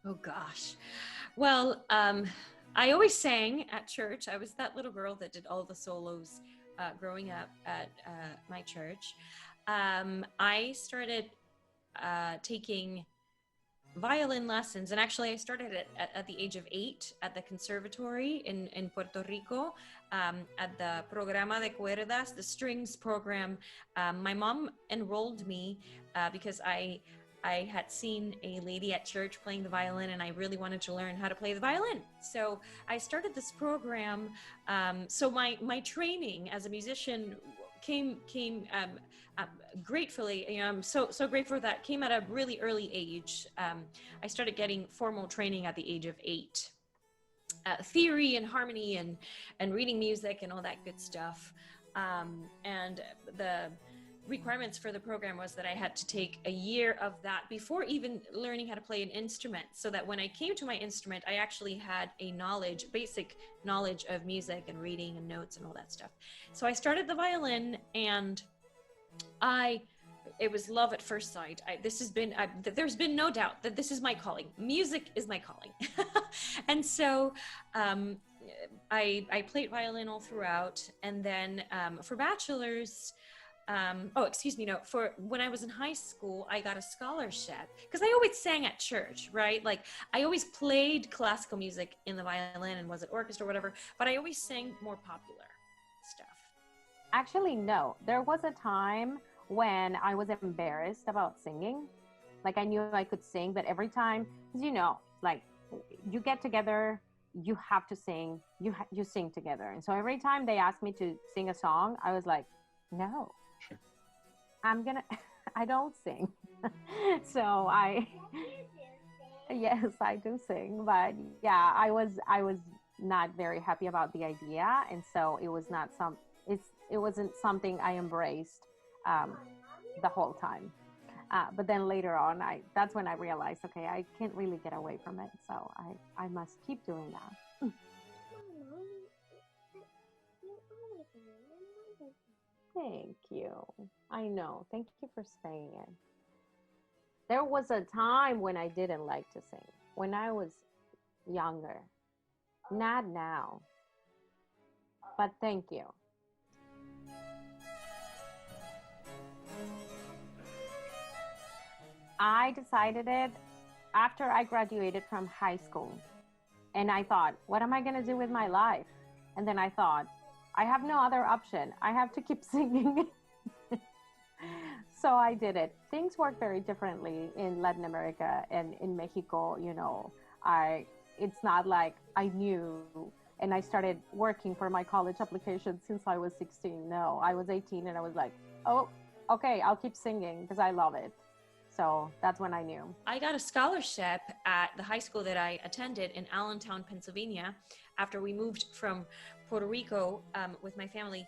Oh gosh. Well, I always sang at church. I was that little girl that did all the solos growing up at my church. I started taking violin lessons, and actually I started at the age of 8 at the conservatory in Puerto Rico, at the Programa de Cuerdas, the strings program. My mom enrolled me because I had seen a lady at church playing the violin, and I really wanted to learn how to play the violin. So I started this program. So my training as a musician came um, gratefully. I'm so grateful that came at a really early age. I started getting formal training at the age of 8. Theory and harmony and reading music and all that good stuff. And the requirements for the program was that I had to take a year of that before even learning how to play an instrument, so that when I came to my instrument, I actually had a basic knowledge of music and reading and notes and all that stuff. So I started the violin, and it was love at first sight. There's been no doubt that this is my calling. Music is my calling. And so I played violin all throughout. And then for bachelor's, no, for when I was in high school, I got a scholarship because I always sang at church, right? Like I always played classical music in the violin and was at orchestra or whatever, but I always sang more popular stuff. Actually, no. There was a time when I was embarrassed about singing. Like I knew I could sing, but every time, because like you get together, you have to sing, you sing together. And so every time they asked me to sing a song, I was like, no, I don't sing. So yes, I do sing, but yeah, I was not very happy about the idea. And so it wasn't something I embraced the whole time. But then later on, that's when I realized, okay, I can't really get away from it. So I must keep doing that. Thank you. I know. Thank you for saying it. There was a time when I didn't like to sing, when I was younger. Not now. But thank you. I decided it after I graduated from high school. And I thought, what am I going to do with my life? And then I thought, I have no other option. I have to keep singing. So I did it. Things work very differently in Latin America and in Mexico. It's not like I knew and I started working for my college application since I was 16. No, I was 18 and I was like, oh, okay, I'll keep singing because I love it. So that's when I knew. I got a scholarship at the high school that I attended in Allentown, Pennsylvania, after we moved from Puerto Rico with my family.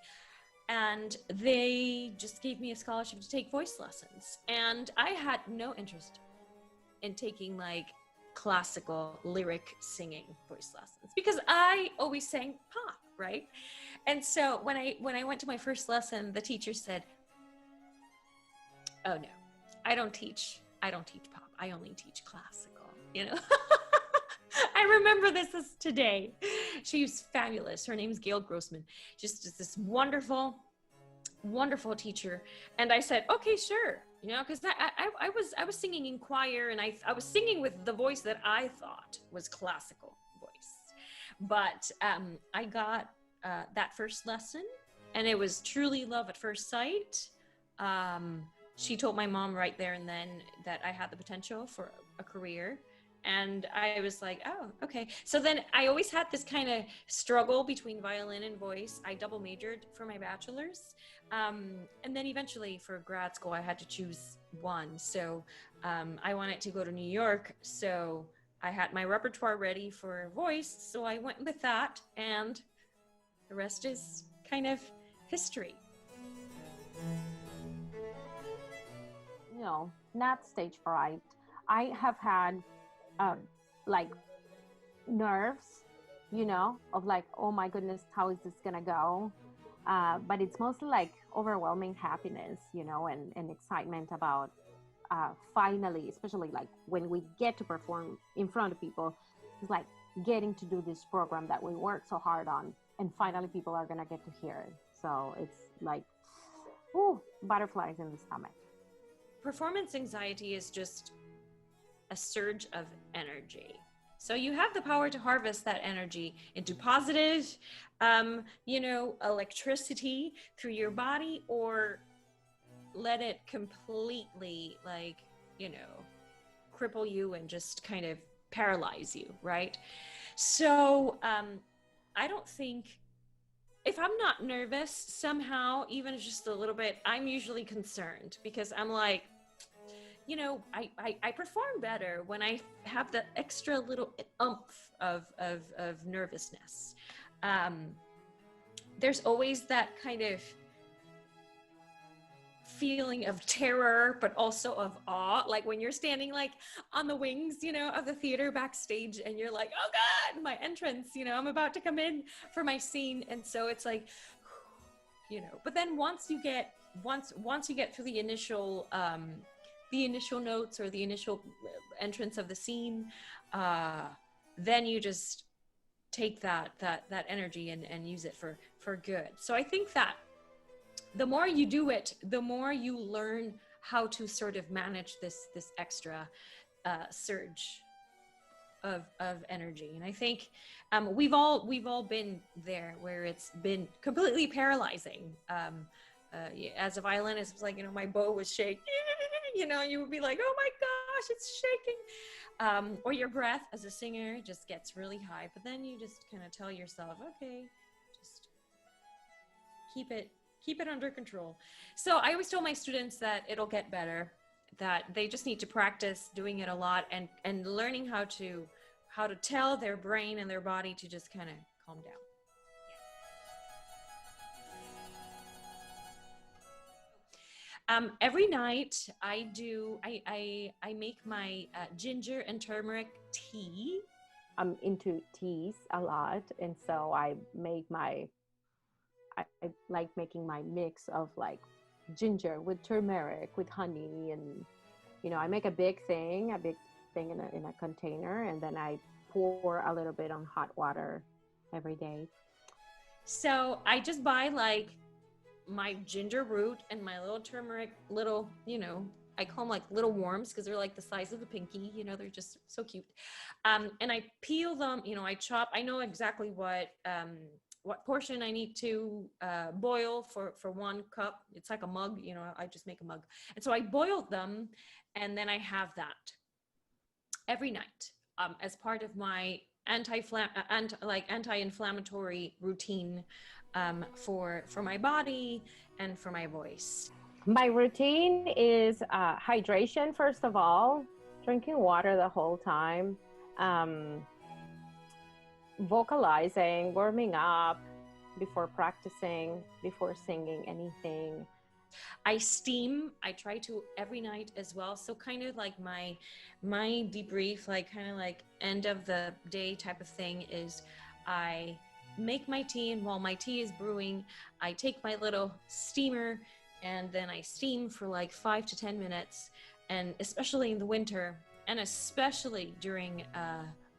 And they just gave me a scholarship to take voice lessons. And I had no interest in taking like classical lyric singing voice lessons because I always sang pop, right? And so when I went to my first lesson, the teacher said, "Oh no, I don't teach pop. I only teach classical," you know? I remember this as today. She was fabulous. Her name is Gail Grossman. Just this wonderful, wonderful teacher. And I said, okay, sure. You know, because I was singing in choir, and I was singing with the voice that I thought was classical voice. But I got that first lesson, and it was truly love at first sight. She told my mom right there and then that I had the potential for a career. And I was like, oh, okay. So then I always had this kind of struggle between violin and voice. I double majored for my bachelor's. And then eventually for grad school, I had to choose one. So I wanted to go to New York. So I had my repertoire ready for voice. So I went with that. And the rest is kind of history. No, not stage fright. I have had like nerves, of like, oh my goodness, how is this gonna go? But it's mostly like overwhelming happiness, and excitement about finally, especially like when we get to perform in front of people, it's like getting to do this program that we worked so hard on, and finally people are gonna get to hear it. So it's like, ooh, butterflies in the stomach. Performance anxiety is just a surge of energy. So you have the power to harvest that energy into positive, electricity through your body, or let it completely, cripple you and just kind of paralyze you, right? So I don't think, if I'm not nervous somehow, even just a little bit, I'm usually concerned, because I'm like, I perform better when I have the extra little oomph of nervousness. There's always that kind of feeling of terror, but also of awe, like when you're standing like on the wings, of the theater backstage, and you're like, oh God, my entrance, I'm about to come in for my scene. And so it's like, but then once you get through the initial notes, or the initial entrance of the scene, then you just take that energy and use it for good. So I think that the more you do it, the more you learn how to sort of manage this extra surge of energy. And I think we've all been there, where it's been completely paralyzing. As a violinist, it was like, my bow was shaking. You would be like, oh my gosh, it's shaking. Or your breath as a singer just gets really high, but then you just kind of tell yourself, okay, just keep it under control. So I always tell my students that it'll get better, that they just need to practice doing it a lot, and learning how to tell their brain and their body to just kind of calm down. Every night I make my ginger and turmeric tea. I'm into teas a lot, and so I like making my mix of like ginger with turmeric with honey, and I make a big thing in a container, and then I pour a little bit on hot water every day. So I just buy like my ginger root and my little turmeric, little, I call them like little worms, because they're like the size of a pinky, they're just so cute. And I peel them, I chop. I know exactly what portion I need to boil for 1 cup. It's like a mug, I just make a mug. And so I boil them, and then I have that every night as part of my anti-inflammatory routine for my body and for my voice. My routine is hydration, first of all, drinking water the whole time, vocalizing, warming up before practicing, before singing anything. I steam. I try to every night as well. So kind of like my debrief, like kind of like end of the day type of thing, is I make my tea, and while my tea is brewing, I take my little steamer, and then I steam for like 5 to 10 minutes. And especially in the winter, and especially during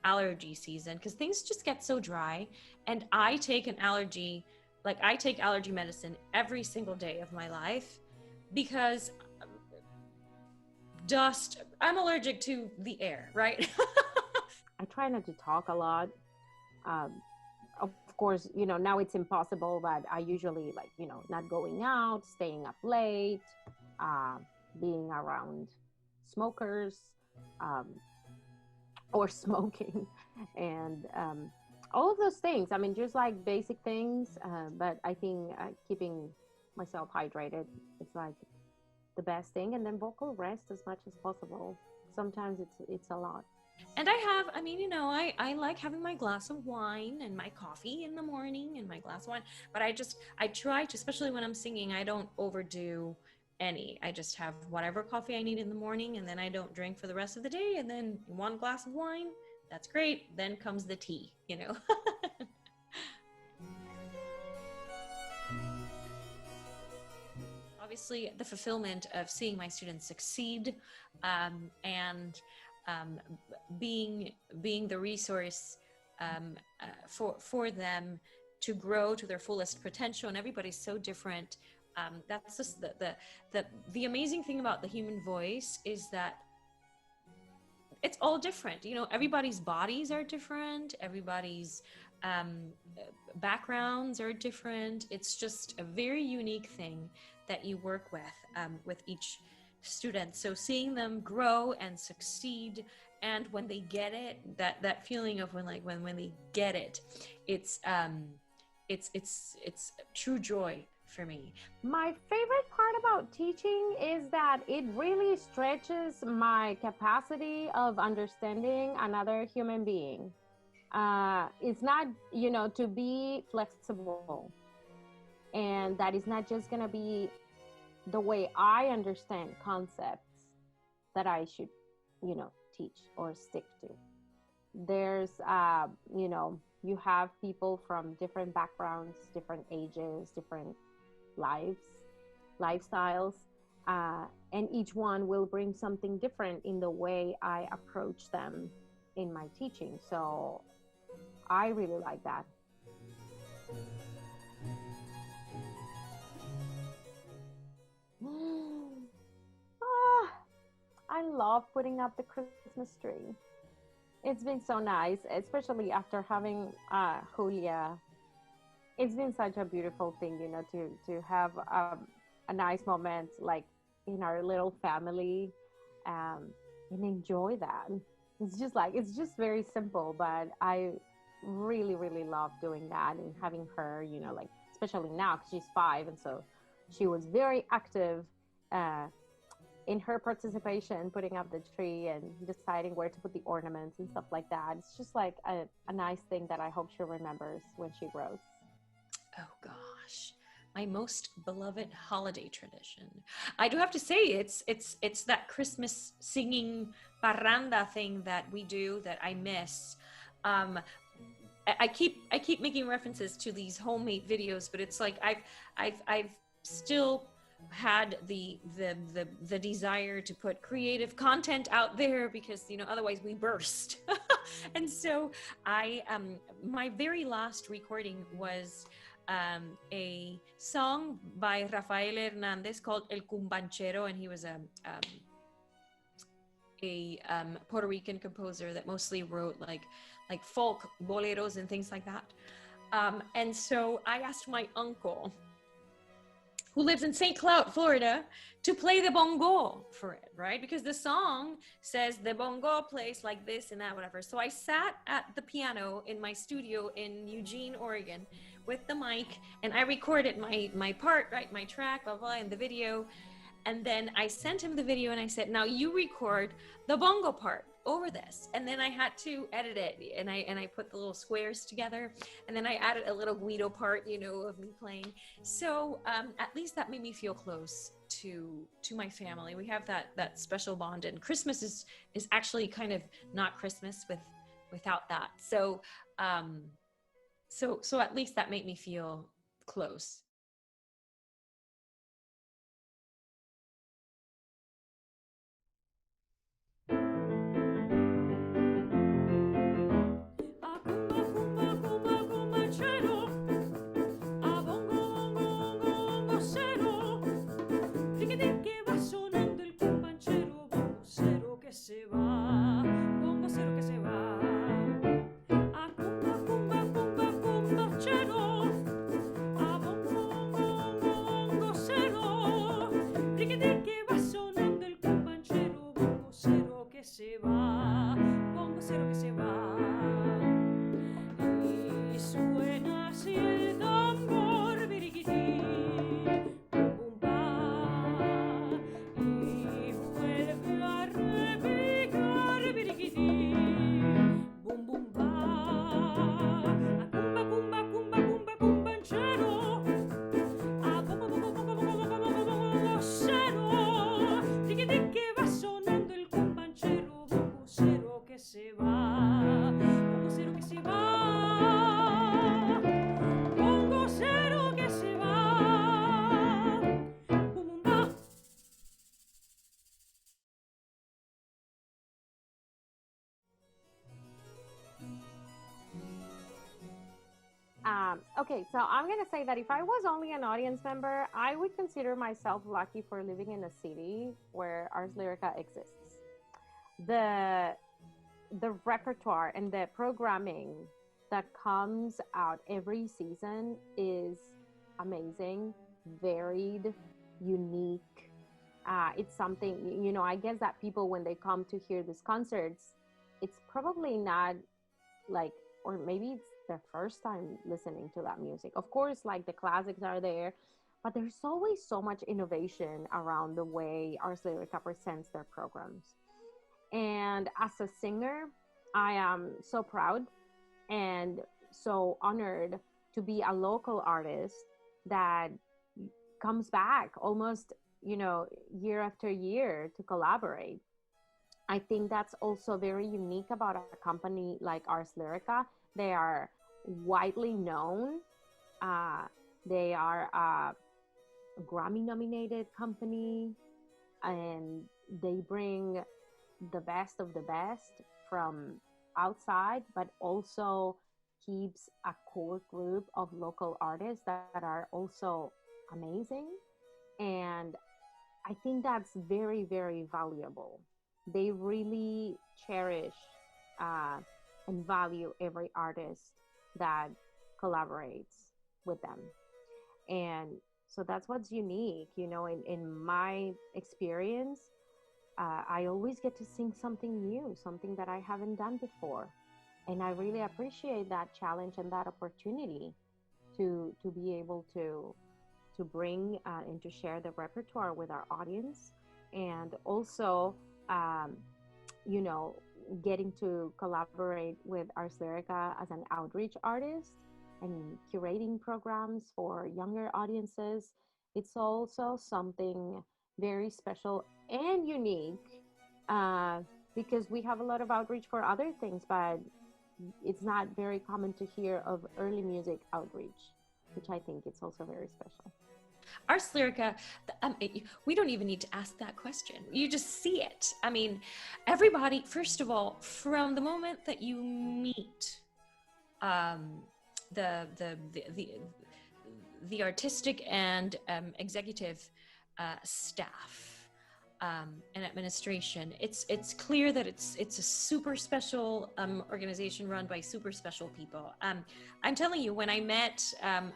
allergy season, because things just get so dry, and I take allergy medicine every single day of my life, because I'm allergic to the air, right? I try not to talk a lot. Of course, now it's impossible, but I usually not going out, staying up late, being around smokers, or smoking, and all of those things. I mean, just like basic things, but I think keeping myself hydrated is like the best thing, and then vocal rest as much as possible. Sometimes it's a lot. And I like having my glass of wine and my coffee in the morning and my glass of wine, but I try to, especially when I'm singing, I don't overdo any. I just have whatever coffee I need in the morning, and then I don't drink for the rest of the day. And then 1 glass of wine, that's great. Then comes the tea, obviously the fulfillment of seeing my students succeed, and being the resource for them to grow to their fullest potential. And everybody's so different. That's just the amazing thing about the human voice, is that it's all different. Everybody's bodies are different. Everybody's backgrounds are different. It's just a very unique thing that you work with each student. So seeing them grow and succeed, and when they get it, that feeling of when they get it, it's true joy for me. My favorite part about teaching is that it really stretches my capacity of understanding another human being. It's not, to be flexible. And that is not just going to be the way I understand concepts that I should, teach or stick to. There's, you have people from different backgrounds, different ages, different lifestyles, and each one will bring something different in the way I approach them in my teaching. So I really like that. I love putting up the Christmas tree. It's been so nice, especially after having Julia. It's been such a beautiful thing, to have a nice moment like in our little family, and enjoy that. It's just very simple, but I really, really love doing that and having her, especially now because she's 5, and so she was very active in her participation, putting up the tree and deciding where to put the ornaments and stuff like that. It's just like a nice thing that I hope she remembers when she grows. Oh gosh, my most beloved holiday tradition. I do have to say, it's that Christmas singing parranda thing that we do that I miss. I keep making references to these homemade videos, but it's like I've still had the desire to put creative content out there, because otherwise we burst. And so my very last recording was a song by Rafael Hernandez called El Cumbanchero, and he was a Puerto Rican composer that mostly wrote like folk boleros and things like that. And so I asked my uncle, who lives in St. Cloud, Florida, to play the bongo for it, right? Because the song says the bongo plays like this and that, whatever. So I sat at the piano in my studio in Eugene, Oregon, with the mic, and I recorded my part, right, my track, blah, blah, and the video. And then I sent him the video and I said, now you record the bongo part over this. And then I had to edit it, and I put the little squares together, and then I added a little Guido part, of me playing. So at least that made me feel close to my family. We have that special bond, and Christmas is actually kind of not Christmas without that. So so at least that made me feel close. Se va, bombachero que se va. A cumba, cumba, cumba, cumbachero. A bongo, Okay, so I'm gonna say that if I was only an audience member, I would consider myself lucky for living in a city where Ars Lyrica exists. The the repertoire and the programming that comes out every season is amazing, varied, unique. It's something, you know, I guess that people, when they come to hear these concerts, it's probably not like, or maybe it's their first time listening to that music. Of course, like the classics are there, but there's always so much innovation around the way Ars Lyrica presents their programs. And as a singer, I am so proud and so honored to be a local artist that comes back almost, you know, year after year to collaborate. I think that's also very unique about a company like Ars Lyrica. They are widely known. Uh, they are a Grammy nominated company, and they bring the best of the best from outside, but also keeps a core group of local artists that are also amazing. And I think that's very, very valuable. They really cherish uh, and value every artist that collaborates with them. And so that's what's unique, you know, in my experience. I always get to sing something new, something that I haven't done before. And I really appreciate that challenge and that opportunity to be able to bring and to share the repertoire with our audience, and also um, you know, getting to collaborate with Ars Lyrica as an outreach artist and curating programs for younger audiences. It's also something very special and unique, uh, because we have a lot of outreach for other things, but it's not very common to hear of early music outreach, which I think it's also very special. Ars Lyrica, we don't even need to ask that question. You just see it. I mean, everybody, first of all, from the moment that you meet um, the, the, the, the, the artistic and executive staff and administration, it's clear that it's a super special organization run by super special people. I'm telling you, when I met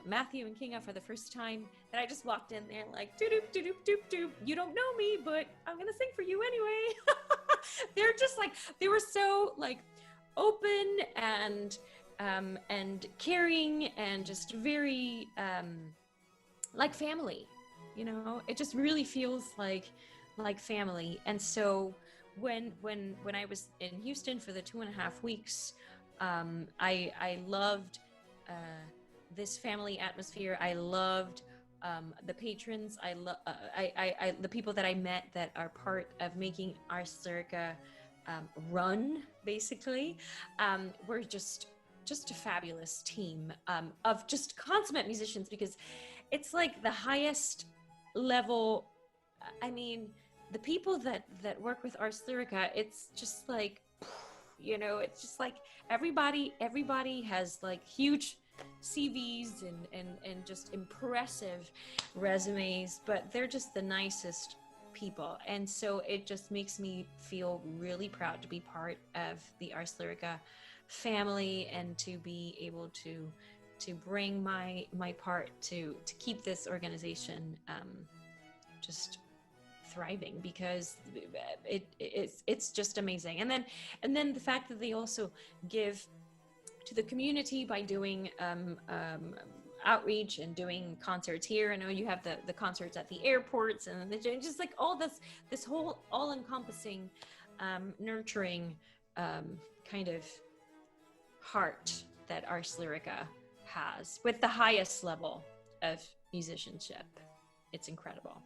Matthew and Kinga for the first time, that I just walked in there like doop doop doop doop doop. You don't know me, but I'm gonna sing for you anyway. They're just like, they were so like open and caring and just very like family. You know, it just really feels like family. And so when I was in Houston for the 2.5 weeks, I loved this family atmosphere. I loved the patrons. I the people that I met that are part of making Ars Lyrica run, basically. We're just a fabulous team of just consummate musicians, because it's like the highest level. I mean, the people that work with Ars Lyrica, it's just like, you know, it's just like everybody has like huge CVs and just impressive resumes, but they're just the nicest people. And so it just makes me feel really proud to be part of the Ars Lyrica family, and to be able to bring my part to keep this organization just thriving, because it's just amazing. And then the fact that they also give to the community by doing outreach and doing concerts here. I know you have the concerts at the airports, and just like all this whole all-encompassing nurturing kind of heart that Ars Lyrica has, with the highest level of musicianship. It's incredible.